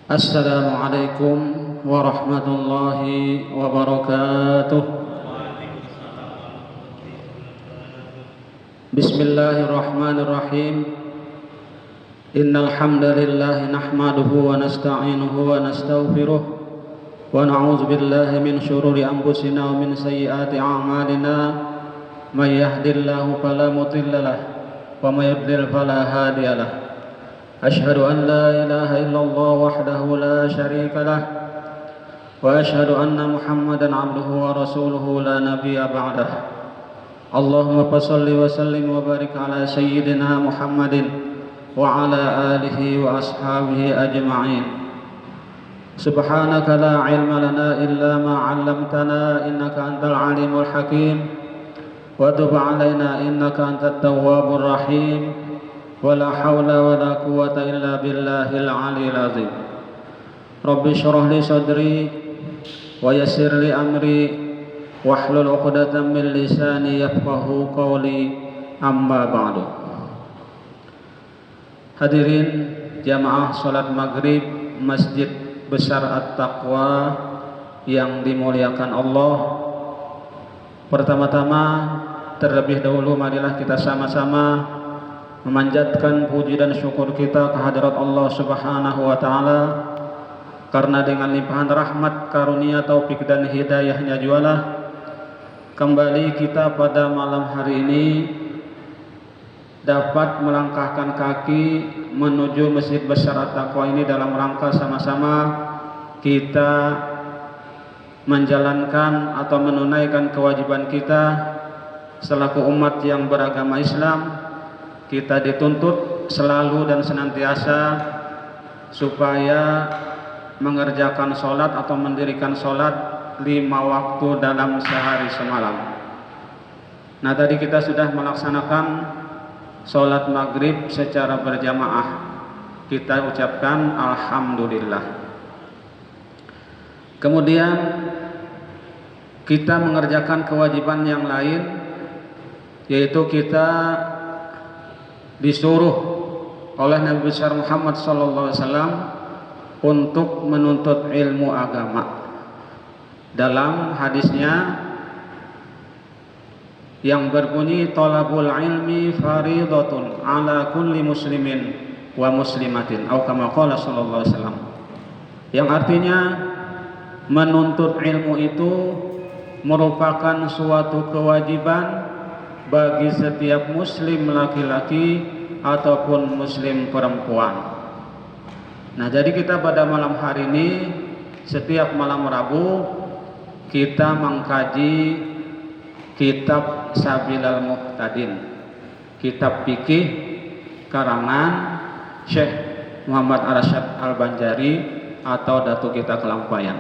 Assalamualaikum warahmatullahi wabarakatuh. Bismillahirrahmanirrahim. Innal hamdalillah nahmaduhu wa nasta'inuhu wa nastaghfiruh wa na'udzu billahi min shururi anfusina wa min sayyiati a'malina. May yahdihillahu fala mudilla lahu wa may yudlil fala hadiya lahu. أشهد أن لا إله إلا الله وحده لا شريك له وأشهد أن محمدا عبده ورسوله لا نبي بعده اللهم صل وسلم وبارك على سيدنا محمد وعلى آله وأصحابه أجمعين سبحانك لا علم لنا إلا ما علمتنا إنك أنت العليم الحكيم وتب علينا إنك أنت التواب الرحيم ولا حول ولا قوة إلا بالله العلي العظيم رب اشرح لي صدري ويسر لي أمري واحلل عقدة من لساني يفقهوا قولي أما بعد. Hadirin jamaah salat maghrib Masjid Besar At-Taqwa yang dimuliakan Allah, pertama-tama terlebih dahulu marilah kita sama-sama memanjatkan puji dan syukur kita kehadirat Allah Subhanahu wa taala, karena dengan limpahan rahmat, karunia, taufik dan hidayahnya jualah kembali kita pada malam hari ini dapat melangkahkan kaki menuju Masjid Besar At-Taqwa ini dalam rangka sama-sama kita menjalankan atau menunaikan kewajiban kita selaku umat yang beragama Islam. Kita dituntut selalu dan senantiasa supaya mengerjakan sholat atau mendirikan sholat 5 waktu dalam sehari semalam. Nah, tadi kita sudah melaksanakan sholat maghrib secara berjamaah. Kita ucapkan alhamdulillah. Kemudian kita mengerjakan kewajiban yang lain, yaitu kita disuruh oleh Nabi besar Muhammad SAW untuk menuntut ilmu agama. Dalam hadisnya yang berbunyi talabul ilmi faridatun ala kulli muslimin wa muslimatin atau kama qala sallallahu alaihi wasallam, yang artinya menuntut ilmu itu merupakan suatu kewajiban bagi setiap muslim laki-laki ataupun muslim perempuan. Nah, jadi kita pada malam hari ini setiap malam Rabu kita mengkaji kitab Sabilal Muhtadin, kitab fikih karangan Syekh Muhammad Arsyad Al-Banjari atau Datu kita Kelampayan.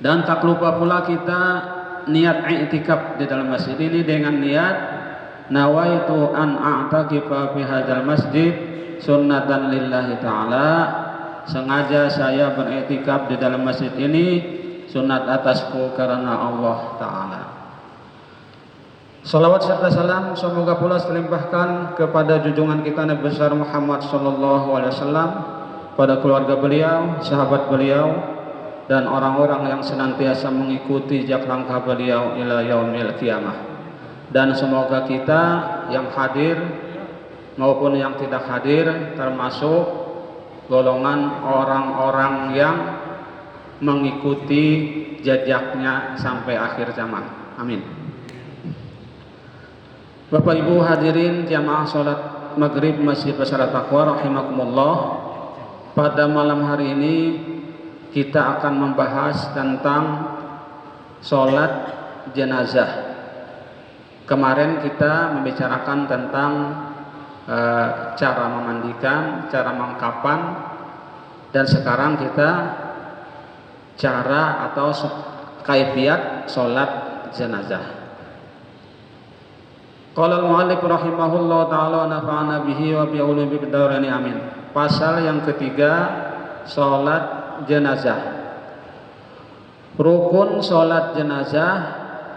Dan tak lupa pula kita niat i'tikaf di dalam masjid ini dengan niat nawaitu an a'takifa fi hadzal masjid sunnatan lillahi ta'ala, sengaja saya beriktikaf di dalam masjid ini sunat atasku karena Allah ta'ala. Salawat serta salam semoga pula terlimpahkan kepada junjungan kita Nabi besar Muhammad sallallahu alaihi wasallam, pada keluarga beliau, sahabat beliau, dan orang-orang yang senantiasa mengikuti jejak langkah beliau ila yaumil qiyamah. Dan semoga kita yang hadir maupun yang tidak hadir termasuk golongan orang-orang yang mengikuti jejaknya sampai akhir zaman. Amin. Bapak Ibu hadirin jamaah salat maghrib Masjid Besar At-Taqwa rahimakumullah, pada malam hari ini kita akan membahas tentang sholat jenazah. Kemarin kita membicarakan tentang cara memandikan, cara mengkapan, dan sekarang kita cara atau kaifiat sholat jenazah. Qala al-mu'allif rahimahullah ta'ala nafa'ana bihi wa bi'ulumi bid-daraini amin. Pasal yang ketiga, sholat jenazah. Rukun sholat jenazah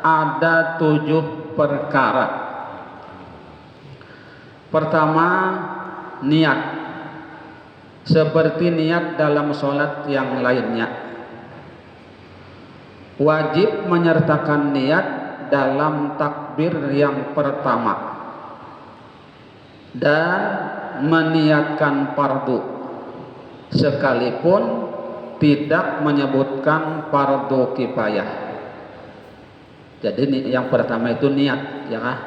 ada 7 perkara. Pertama, niat. seperti niat dalam sholat yang lainnya. Wajib menyertakan niat dalam takbir yang pertama dan meniatkan fardu sekalipun tidak menyebutkan fardu kifayah. Jadi yang pertama itu niat, ya kan?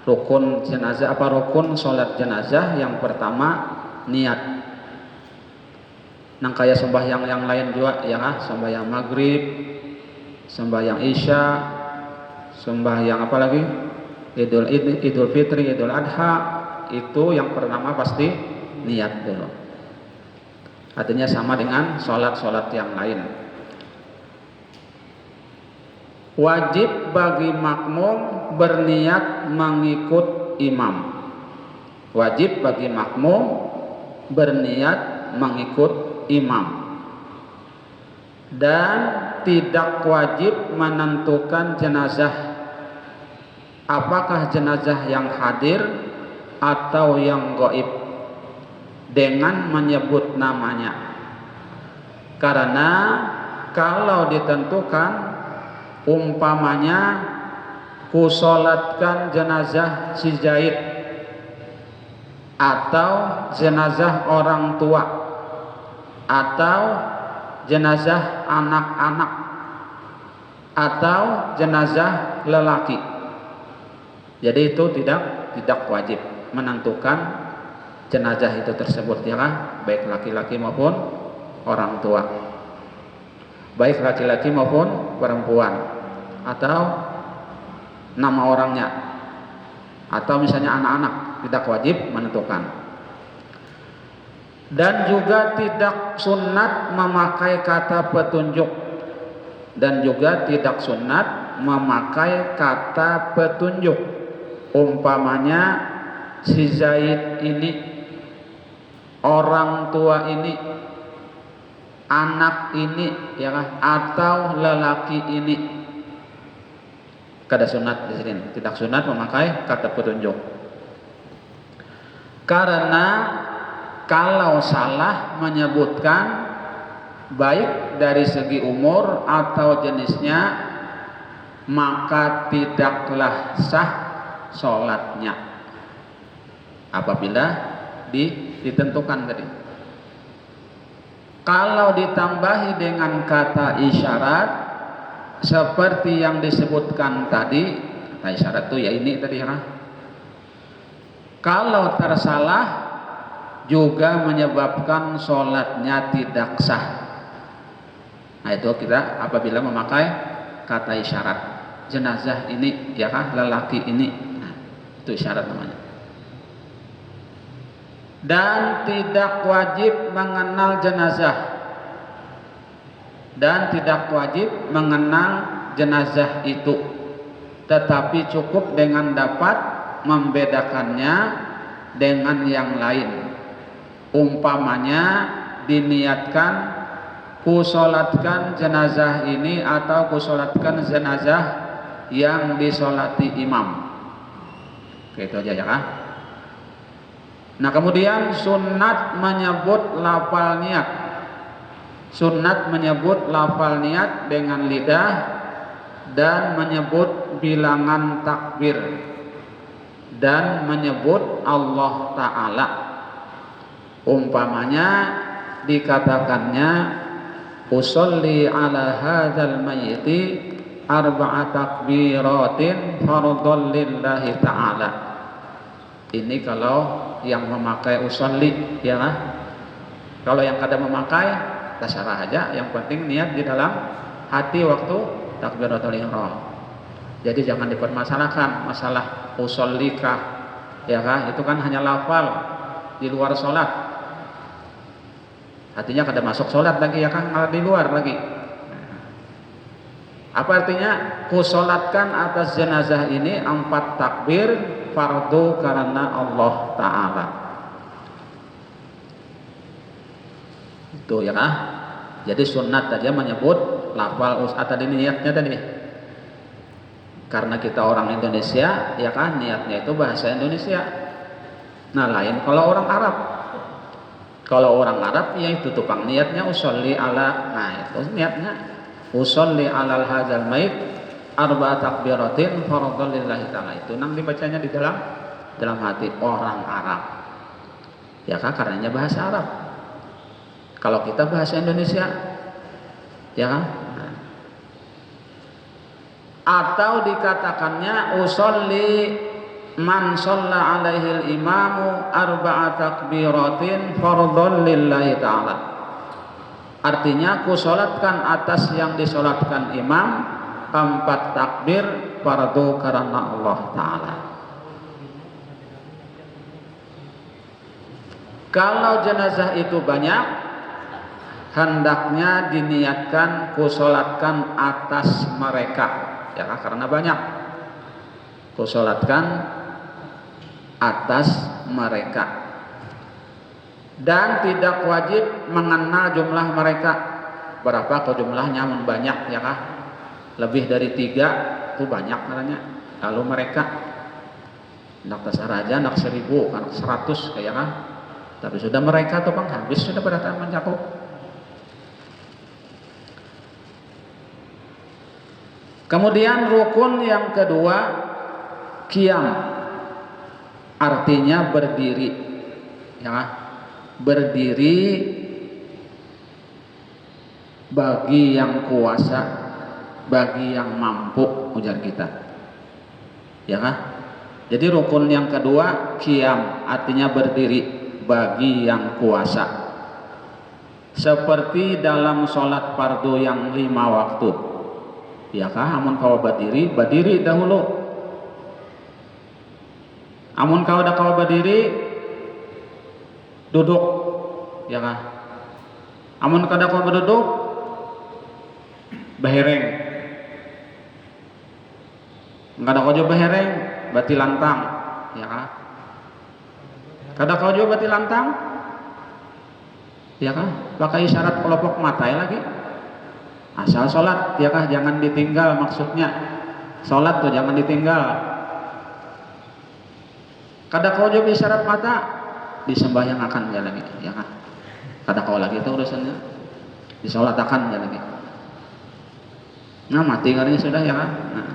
Rukun jenazah rukun sholat jenazah yang pertama niat. Nang kayak sembahyang yang lain juga, ya kan? Sembahyang maghrib, sembahyang isya, sembahyang apa lagi? Idul Fitri, Idul Adha, itu yang pertama pasti niat dulu. Artinya sama dengan sholat-sholat yang lain. Wajib bagi makmum berniat mengikut imam. Wajib bagi makmum berniat mengikut imam. Dan tidak wajib menentukan jenazah, apakah jenazah yang hadir atau yang gaib, dengan menyebut namanya. Karena kalau ditentukan, umpamanya kusolatkan jenazah si Zaid atau jenazah orang tua atau jenazah anak-anak atau jenazah lelaki, jadi itu tidak wajib menentukan jenazah itu tersebut, ya kan? Baik laki-laki maupun orang tua, baik laki-laki maupun perempuan, atau nama orangnya, atau misalnya anak-anak, tidak wajib menentukan. Dan juga tidak sunat memakai kata petunjuk, dan juga tidak sunat memakai kata petunjuk. Umpamanya si Zaid ini, orang tua ini, anak ini, ya kan? Atau lelaki ini, kada sunat di sini, tidak sunat memakai kata petunjuk. Karena kalau salah menyebutkan baik dari segi umur atau jenisnya, maka tidaklah sah sholatnya apabila ditentukan tadi. Kalau ditambahi dengan kata isyarat seperti yang disebutkan tadi, kata isyarat itu ya ini tadi ya. Kalau tersalah juga menyebabkan sholatnya tidak sah. Nah itu kita apabila memakai kata isyarat, jenazah ini, ya kan, lelaki ini, nah, itu isyarat namanya. Dan tidak wajib mengenal jenazah, dan tidak wajib mengenal jenazah itu, tetapi cukup dengan dapat membedakannya dengan yang lain. Umpamanya diniatkan kusolatkan jenazah ini atau kusolatkan jenazah yang disolati imam, itu aja ya kan. Nah kemudian sunat menyebut lafal niat. Sunat menyebut lafal niat dengan lidah dan menyebut bilangan takbir dan menyebut Allah Ta'ala. Umpamanya dikatakannya usolli ala hadzal mayyiti arba'a takbiratin fardhon lillahi ta'ala. Ini kalau yang memakai usolli, ya kan? Kalau yang kada memakai terserah aja, yang penting niat di dalam hati waktu takbiratul ihram. Jadi jangan dipermasalahkan masalah usollikah, ya kan? Itu kan hanya lafal di luar sholat, artinya kada masuk sholat lagi, ya kan, malah di luar lagi. Apa artinya? Kusolatkan atas jenazah ini 4 takbir fardu karena Allah Ta'ala. Itu ya kan? Jadi sunat saja menyebut lafal tadi niatnya tadi. Karena kita orang Indonesia, ya kan, niatnya itu bahasa Indonesia. Nah lain kalau orang Arab, Kalau orang Arab ya itu tukang niatnya usolli ala, nah itu niatnya usolli alal hadzal mait arba takbiratin fardhan lillahi taala, itu nang dibacanya di dalam hati orang Arab. Ya kan karenanya bahasa Arab. Kalau kita bahasa Indonesia ya kan? Nah. Atau dikatakannya usolli man shalla alaihil imamu arba'a takbiratin fardhon lillahi ta'ala. Artinya ku salatkan atas yang disolatkan imam 4 takbir fardu karena Allah Ta'ala. Kalau jenazah itu banyak, hendaknya diniatkan ku salatkan atas mereka, ya karena banyak. Ku salatkan atas mereka, dan tidak wajib mengenal jumlah mereka berapa. Kalau jumlahnya banyak ya kah, lebih dari 3 itu banyak namanya. Lalu mereka nak tasaraja nak 1000 nak 100 kayak kan, tapi sudah mereka tuh bang habis sudah pada mencakup. Kemudian rukun yang kedua qiyam, artinya berdiri, ya, berdiri bagi yang kuasa, bagi yang mampu, ujar kita, ya kan? Jadi rukun yang kedua qiyam, artinya berdiri bagi yang kuasa, seperti dalam sholat fardu yang 5 waktu, ya kan? Amun kau berdiri dahulu. Amun kau udah kau berdiri, duduk, ya kan? Amun kau udah kau berduduk, behereng. Enggak ada kau juga behereng, berarti lantang, ya kan? Kada kau juga berarti lantang, ya kan? Pakai isyarat kelompok mata lagi. Asal sholat, ya kan? Jangan ditinggal, maksudnya sholat tuh jangan ditinggal. Kada kau juga isyarat mata, disembah yang akan ya lagi, ya kan? Kada kau lagi itu urusannya, disolatakan ya lagi. Nah mati karena sudah ya kan. Nah.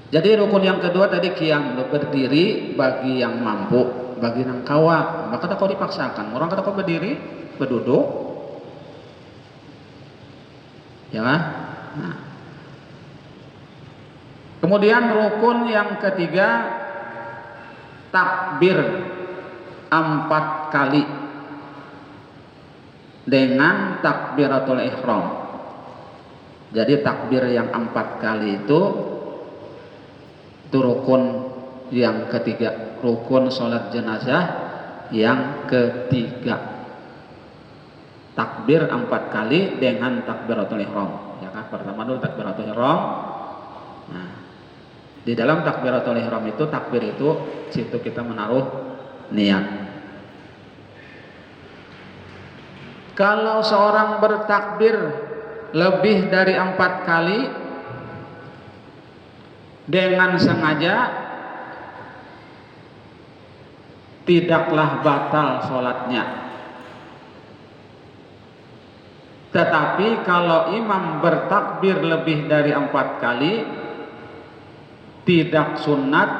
Jadi rukun yang kedua tadi qiyam, berdiri bagi yang mampu, bagi yang kawa. Maka kada kau dipaksakan, orang kada kau berdiri, berduduk, ya kan? Nah. Kemudian rukun yang ketiga takbir 4 kali dengan takbiratul ihram. Jadi takbir yang 4 kali itu rukun yang ketiga, rukun sholat jenazah yang ketiga. Takbir 4 kali dengan takbiratul ihram, ya kan? Pertama dulu takbiratul ihram. Nah, di dalam takbiratul ihram itu, takbir itu situ kita menaruh niat. Kalau seorang bertakbir lebih dari 4 kali dengan sengaja, tidaklah batal sholatnya. Tetapi kalau imam bertakbir lebih dari 4 kali, tidak sunat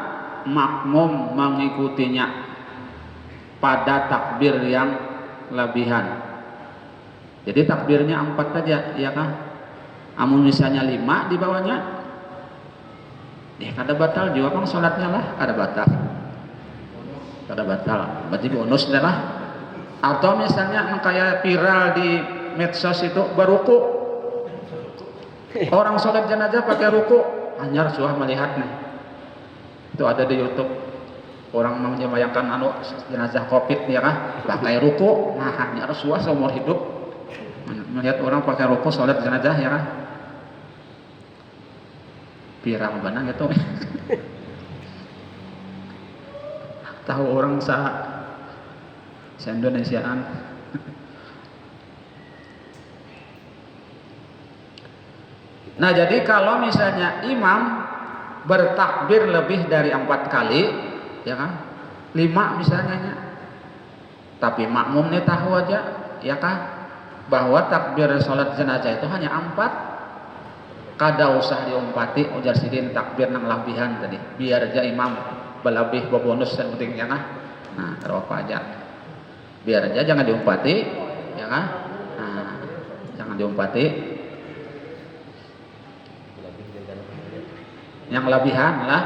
makmum mengikutinya pada takbir yang lebihan. Jadi takbirnya 4 saja, ya kan? Amun misalnya 5 di bawahnya, kada batal juga bang sholatnya lah, kada batal, berarti bonus lah. Atau misalnya kayak viral di medsos itu beruku, orang sholat jenazah pakai ruku, hanya suah melihat nih, itu ada di YouTube, orang membayangkan jenazah COVID ya kan, pakai ruku, nah hanya suah seumur hidup melihat orang pakai ruku sholat jenazah ya kan, viral banget gitu. Tahu orang se-Indonesiaan. Nah jadi kalau misalnya imam bertakbir lebih dari 4 kali, ya kan, 5 misalnya nya. Tapi makmum nih tahu aja ya kah bahwa takbir salat jenazah itu hanya 4. Kada usah diumpati ujar sidin takbir nang labihan tadi biar aja imam belabih bonus yang penting ya kah. Nah kalau apa aja biar aja jangan diumpati ya kah. Nah, jangan diumpati yang lebihan lah.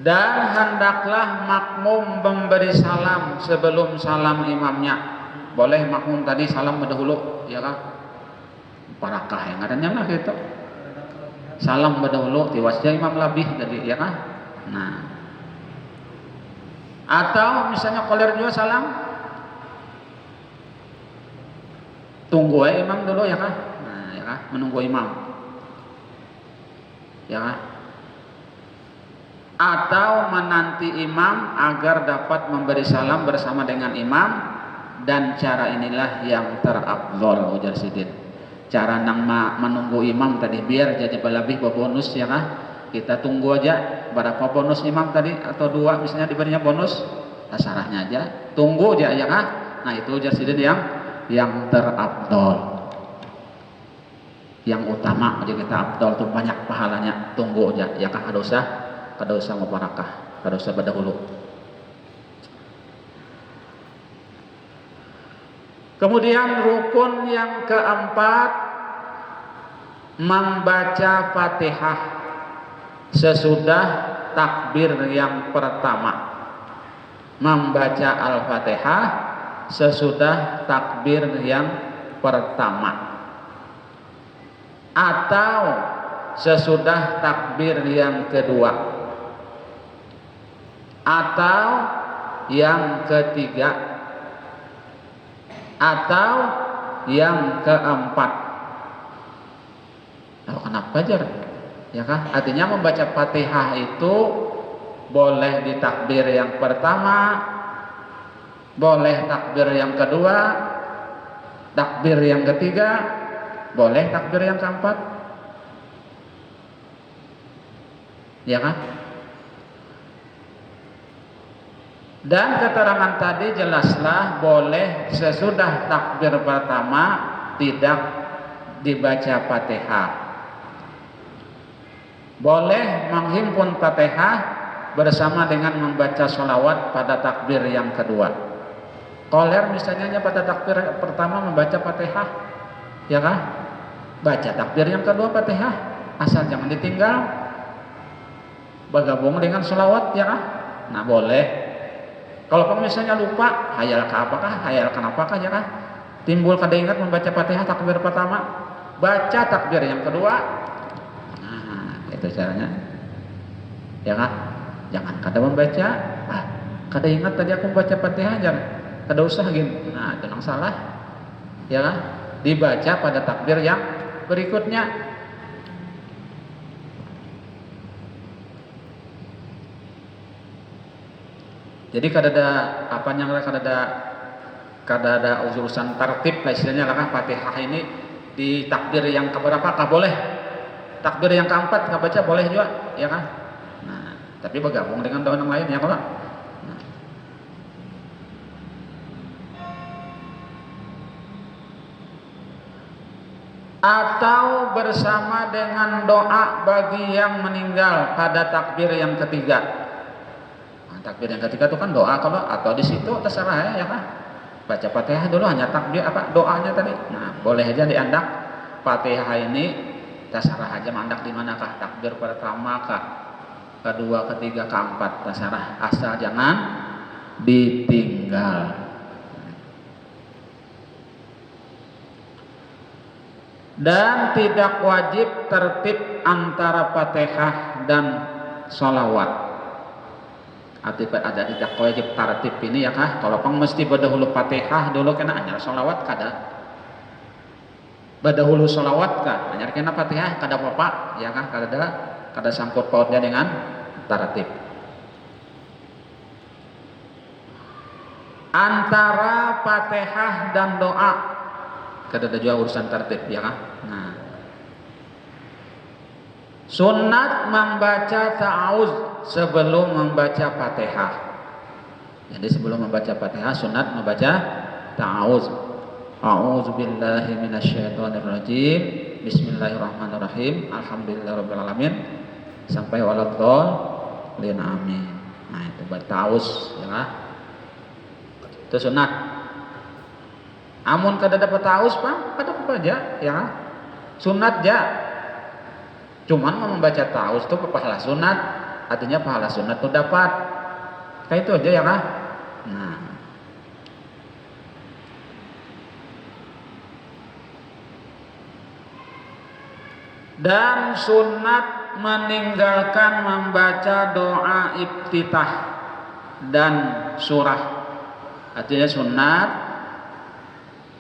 Dan hendaklah makmum memberi salam sebelum salam imamnya. Boleh makmum tadi salam berdahulu ya kan, parakah yang adanya lah gitu, salam berdahulu tiwasnya imam labih tadi ya kan. Nah atau misalnya koler juga salam tunggu ya imam dulu ya kan. Nah ya kan, menunggu imam ya kan, atau menanti imam agar dapat memberi salam bersama dengan imam. Dan cara inilah yang terafdol ujar sidin, cara nang menunggu imam tadi biar jadi lebih bonus ya kah. Kita tunggu aja berapa bonus imam tadi atau 2 misalnya diberinya bonus tasarahnya aja tunggu aja ya kah. Nah itu ujar sidin yang terafdol, yang utama aja kita afdol tuh banyak pahalanya. Tunggu aja ya kah, kada usah mubarakah, kada usah berdahulu. Kemudian rukun yang keempat, membaca Fatihah sesudah takbir yang pertama. Membaca Al-Fatihah sesudah takbir yang pertama atau sesudah takbir yang kedua atau yang ketiga atau yang keempat. Nah, kenapa jar? Ya kan? Artinya membaca Fatihah itu boleh di takbir yang pertama, boleh takbir yang kedua, takbir yang ketiga, boleh takbir yang keempat. Ya kan? Dan keterangan tadi jelaslah boleh sesudah takbir pertama tidak dibaca Fatihah. Boleh menghimpun Fatihah bersama dengan membaca sholawat pada takbir yang kedua. Koler misalnya pada takbir pertama membaca Fatihah, ya kan? Baca takbir yang kedua Fatihah, asal jangan ditinggal. Bergabung dengan sholawat, ya kan? Nah boleh. Kalau kamu misalnya lupa, hayal ke apakah, hayal kenapakah ya kan? Timbul kada ingat membaca Fatihah takbir pertama, baca takbir yang kedua. Nah, itu caranya. Ya kan? Jangan kada membaca, kada ingat tadi aku membaca Fatihah jangan. Kada usah gitu. Nah, itu yang salah. Ya kan? Dibaca pada takbir yang berikutnya. Jadi kada ada apanya, kada ada urusan tertib lah istilahnya lah kan. Fatihah ini di takbir yang keberapa kah boleh, takbir yang keempat kah baca boleh juga ya kan. Nah tapi bergabung dengan daun yang lain ya kalau atau bersama dengan doa bagi yang meninggal pada takbir yang ketiga. Takbir yang ketiga itu kan doa kalau atau di situ terserah ya kan. Baca Fatihah dulu hanya takbir apa doanya tadi. Nah, boleh aja diandak Fatihah ini terserah aja mandak di manakah, takbir pertama kah, kedua, ketiga, keempat, terserah asal jangan ditinggal. Dan tidak wajib tertib antara Fatihah dan sholawat. Ada tidak wajib tartib ini ya kah? Kalau pang mesti berdahulu Fatihah dulu kena anyar sholawat kada. Berdahulu sholawat kah? Anyar kena Fatihah kada apa-apa ya kah? Kada sangkut pautnya dengan tartib. Antara Fatihah dan doa kada ada juga urusan tartib ya kah? Nah Sunat membaca ta'awuz sebelum membaca Fatihah. Jadi sebelum membaca Fatihah sunat membaca ta'awuz. A'udzu billahi minasyaitonir rajim. Bismillahirrahmanirrahim. Alhamdulillahirabbil alamin. Sampai waladhdallin amin. Nah, itu baca ta'awuz ya. Itu sunat. Amun kada dapat ta'awuz, Pak, kada apa aja ya. Sunat ja. Cuman mau membaca ta'awuz itu pahala sunat, artinya pahala sunat itu dapat. Kayak itu aja ya kah? Nah. Dan sunat meninggalkan membaca doa iftitah dan surah. Artinya sunat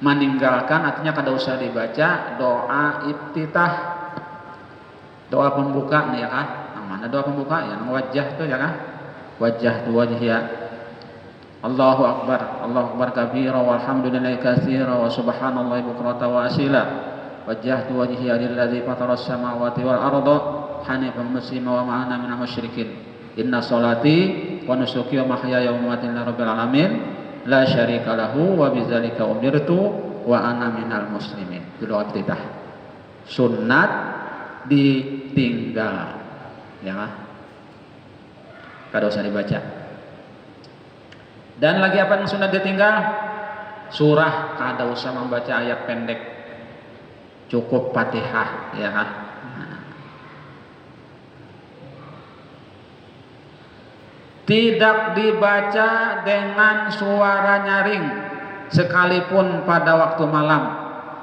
meninggalkan, artinya kada usah dibaca doa iftitah. Doa pembuka nih ya kan? Yang mana doa pembuka? Yang wajah tuh ya kan? Wajah tu wajhiya. Allahu akbar, Allahu akbar kabira walhamdulillahi katsira wa subhanallahi bukrata wa asila. Wajjahtu wajhiya lilladzi fataras samawati wal arda hanifan muslima wa ma ana minal musyrikin. Inna sholati wa nusuki wa mahyaya wa mamati lillahi rabbil alamin la syarika lahu wa bidzalika umirtu wa ana minal muslimin. Itu doa iftitah. Sunnat ditinggal ya kan? Kada usah dibaca. Dan lagi apa yang sunat ditinggal? Surah, kada usah membaca ayat pendek, cukup Fatihah ya kan? Tidak dibaca dengan suara nyaring sekalipun pada waktu malam.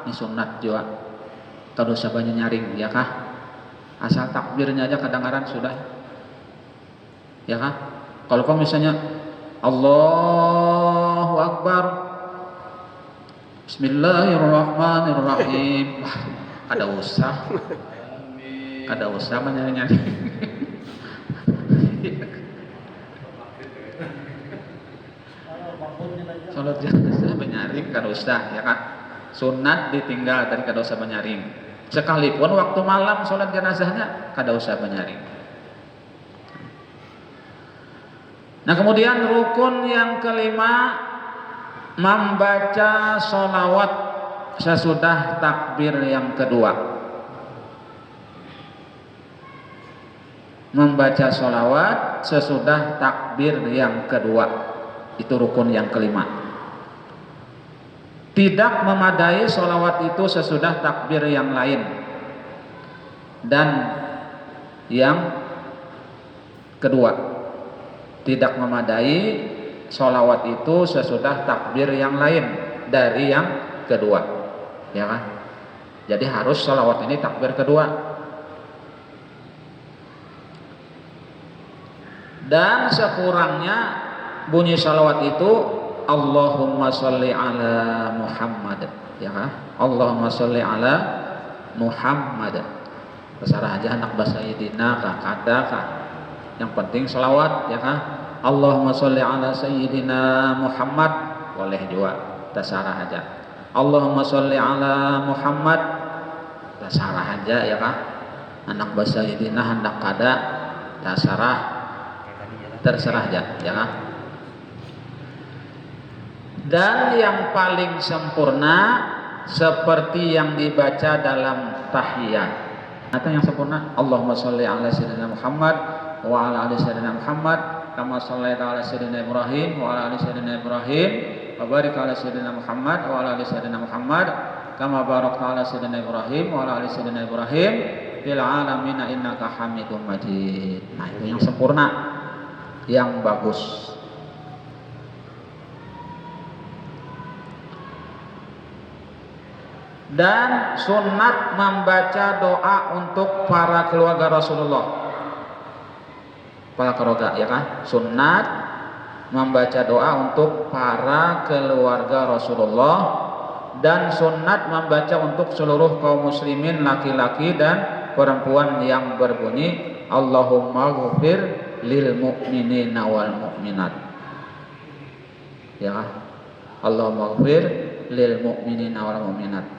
Ini sunat juga. Kada usah banyak nyaring ya kah? Asal takbirnya aja kedengaran sudah. Ya kah? Kalau kau misalnya Allahu Akbar, Bismillahirrahmanirrahim, ada usah nyanyi. Salat jenazah menyaring kada usah ya kan? Sunat ditinggal dari kada usah menyaring. Sekalipun waktu malam salat jenazahnya kada usah menyaring. Nah, kemudian rukun yang kelima, membaca sholawat sesudah takbir yang kedua. Membaca sholawat sesudah takbir yang kedua. Itu rukun yang kelima. Tidak memadai sholawat itu sesudah takbir yang lain. Dan yang kedua, tidak memadai sholawat itu sesudah takbir yang lain dari yang kedua ya kan? Jadi harus sholawat ini takbir kedua. Dan sekurangnya bunyi sholawat itu Allahumma sholli ala Muhammad ya kan? Allahumma sholli ala Muhammad. Terserah aja anak bahasa Sayyidina kah kada kah, yang penting sholawat ya kan? Allahumma sholli ala Sayyidina Muhammad, boleh juga, terserah aja. Allahumma sholli ala Muhammad, terserah aja ya kan? Anak bahasa Sayyidina hendak kada, terserah aja ya kan? Dan yang paling sempurna seperti yang dibaca dalam tahiyat. Atau yang sempurna Allahumma sholli ala Sayyidina Muhammad wa ala ali Sayyidina Muhammad kama shallaita ala Sayyidina Ibrahim wa ala ali Sayyidina Ibrahim wa barik ala Sayyidina Muhammad wa ala ali Sayyidina Muhammad kama barakta ala Sayyidina Ibrahim wa ala ali Sayyidina Ibrahim fil alamin innaka Hamidum Majid. Nah, itu yang sempurna, yang bagus. Dan sunat membaca doa untuk para keluarga Rasulullah. Para keluarga ya kan? Sunat membaca doa untuk para keluarga Rasulullah, dan sunat membaca untuk seluruh kaum muslimin laki-laki dan perempuan yang berbunyi Allahumma ghfir lil mu'minina wal mu'minat. Ya kan? Allahumma ghfir lil mu'minina wal mu'minat.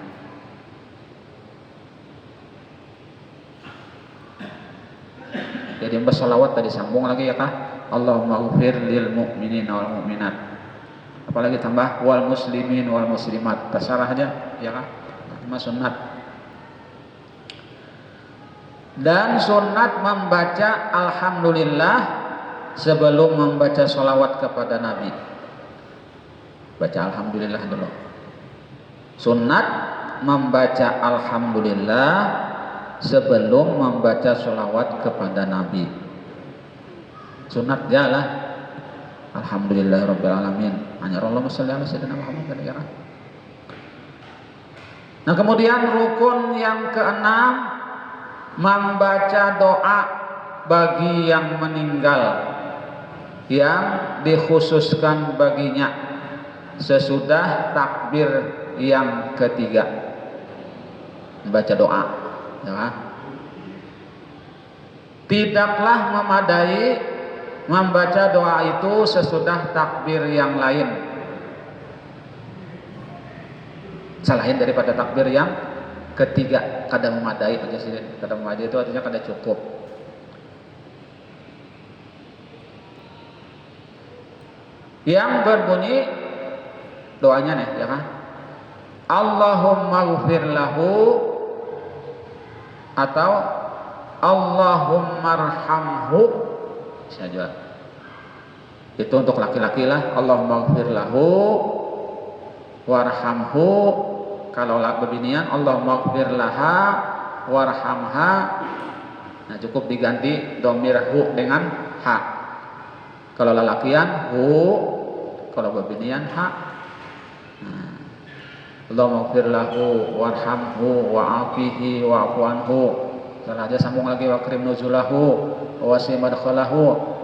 Jadi bersolawat tadi sambung lagi ya kah? Allahumma ghfir lil mu'minina wal mu'minat. Apalagi tambah wal muslimin wal muslimat. Terserah aja ya kah? Cuma sunat. Dan sunat membaca alhamdulillah sebelum membaca sholawat kepada Nabi. Baca alhamdulillah dulu. Sunat membaca alhamdulillah sebelum membaca sholawat kepada Nabi. Sunat jalah. Alhamdulillahirabbil alamin. Allahumma shalli ala sayyidina Muhammad. Nah, kemudian rukun yang keenam, membaca doa bagi yang meninggal yang dikhususkan baginya sesudah takbir yang ketiga. Membaca doa ya. Tidaklah memadai membaca doa itu sesudah takbir yang lain selain daripada takbir yang ketiga. Kada memadai aja sih. Kada memadai itu artinya kada cukup. Yang berbunyi doanya nih ya kan, Allahumma ghfir lahu atau Allahumma arhamhu saja. Itu untuk laki-laki lah, Allahumma ghfir lahu warhamhu. Kalau bebinian Allahumma ghfir laha warhamha. Nah, cukup diganti dhamir hu dengan ha. Kalau lelakian hu, kalau bebinian ha. Nah, Allahumma ghfir lahu warhamhu wa'afihi wa'fu anhu. Salah aja sambung lagi wa krim nuzulahu wa wasi madkhalahu.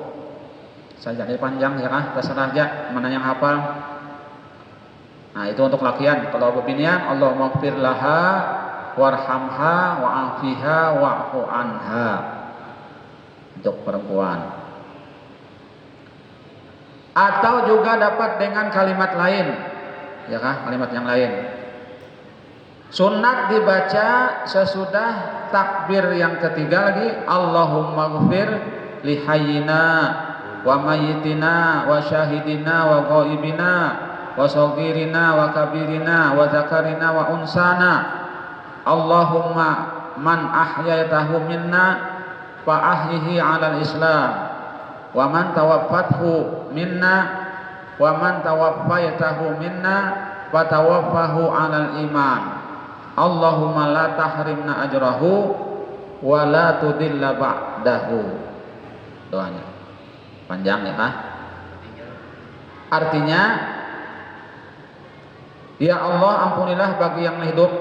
Saya jadi panjang ya kah? Terserah aja mana yang hafal. Nah, itu untuk lakian. Kalau bebinian Allahumma ghfir laha warhamha wa'afiha wa'fu anha. Untuk perempuan. Atau juga dapat dengan kalimat lain. Ya kah? Kalimat yang lain. Sunat dibaca sesudah takbir yang ketiga lagi, Allahumma ghfir li hayyina wa mayyitina wa syahidina wa ghaibina wa saghirina wa kabirina wa zakarina wa unsana. Allahumma man ahyaitahu minna fa ahyihi 'alal islam wa man tawaffathu minna wa man tawaffaitahu minna fa tawaffahu 'alal iman. Allahumma la tahrimna ajrahu wa la tudilla ba'dahu. Doanya panjang ya kah? Artinya, ya Allah, ampunilah bagi yang hidup,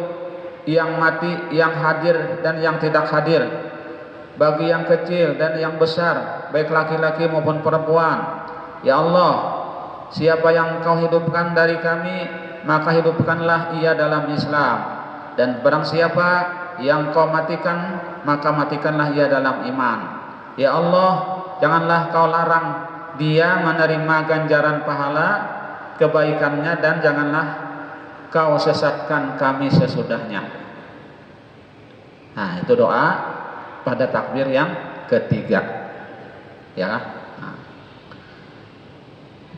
yang mati, yang hadir dan yang tidak hadir, bagi yang kecil dan yang besar, baik laki-laki maupun perempuan. Ya Allah, siapa yang Kau hidupkan dari kami, maka hidupkanlah ia dalam Islam. Dan barang siapa yang Kau matikan, maka matikanlah ia dalam iman. Ya Allah, janganlah Kau larang dia menerima ganjaran pahala kebaikannya, dan janganlah Kau sesatkan kami sesudahnya. Nah, itu doa pada takbir yang ketiga. Ya. Nah.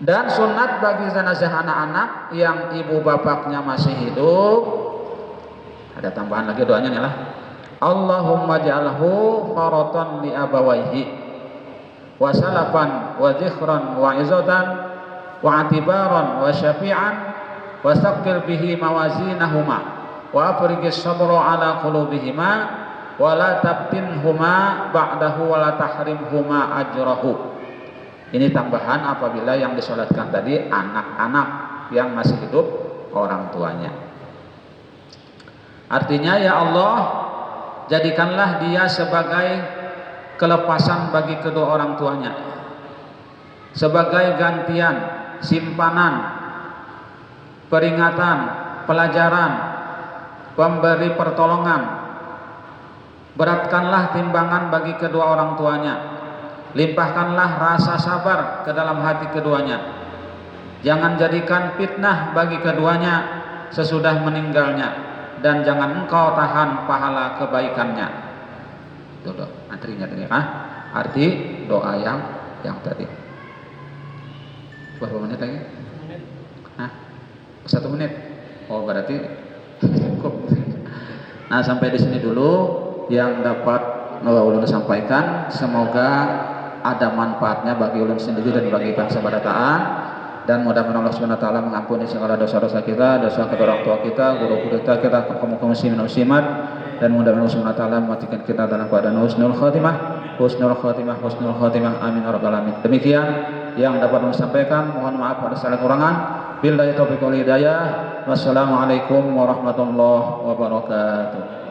Dan sunat bagi jenazah anak-anak yang ibu bapaknya masih hidup, ada tambahan lagi doanya nih lah. Allahumma ja'alhu faratan li abawaihi wa salafan wa zikhran wa izatan wa atibaran wa syafi'an wa saqqil bihi mawazinahuma wa afriqis sabra ala qulubihima wa la tabtinhuma ba'dahu wa la tahrimhuma ajrahu. Ini tambahan apabila yang disolatkan tadi anak-anak yang masih hidup orang tuanya. Artinya, ya Allah, jadikanlah dia sebagai kelepasan bagi kedua orang tuanya, sebagai gantian, simpanan, peringatan, pelajaran, pemberi pertolongan. Beratkanlah timbangan bagi kedua orang tuanya, limpahkanlah rasa sabar ke dalam hati keduanya. Jangan jadikan fitnah bagi keduanya sesudah meninggalnya, dan jangan Engkau tahan pahala kebaikannya. Tuh, antrinya tadi, arti doa yang tadi. Berapa menit lagi? Hah? 1 menit. Oh, berarti cukup. Nah, sampai di sini dulu yang dapat ulun sampaikan. Semoga ada manfaatnya bagi ulun sendiri dan bagi bangsa barataan, dan mudah-mudahan Allah Subhanahu wa taala mengampuni segala dosa-dosa kita, dosa kedua orang tua kita, guru-guru kita, kaum muslimin dan muslimat, dan mudah-mudahan Allah Subhanahu wa taala mematikan kita dalam keadaan husnul khatimah, amin ya rabbal alamin. Demikian yang dapat kami sampaikan, mohon maaf pada segala kekurangan. Billahi taufiq wal hidayah. Wassalamualaikum warahmatullahi wabarakatuh.